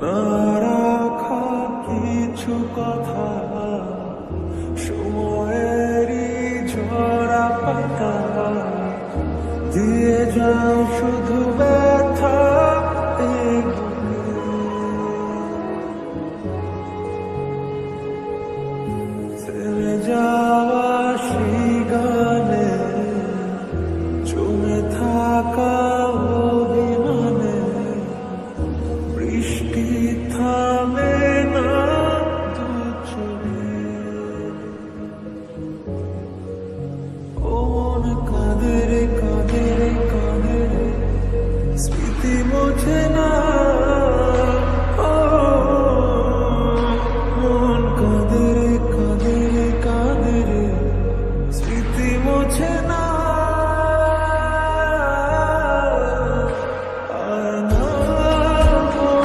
না রাখা কিছু কথা, সময়েরই ঝরা পাতা দিয়ে যাও শুধু ব্যথা এই বুকে। থেমে যাওয়া সেই গানে, জমে থাকা অভিমানে, বৃষ্টি থামে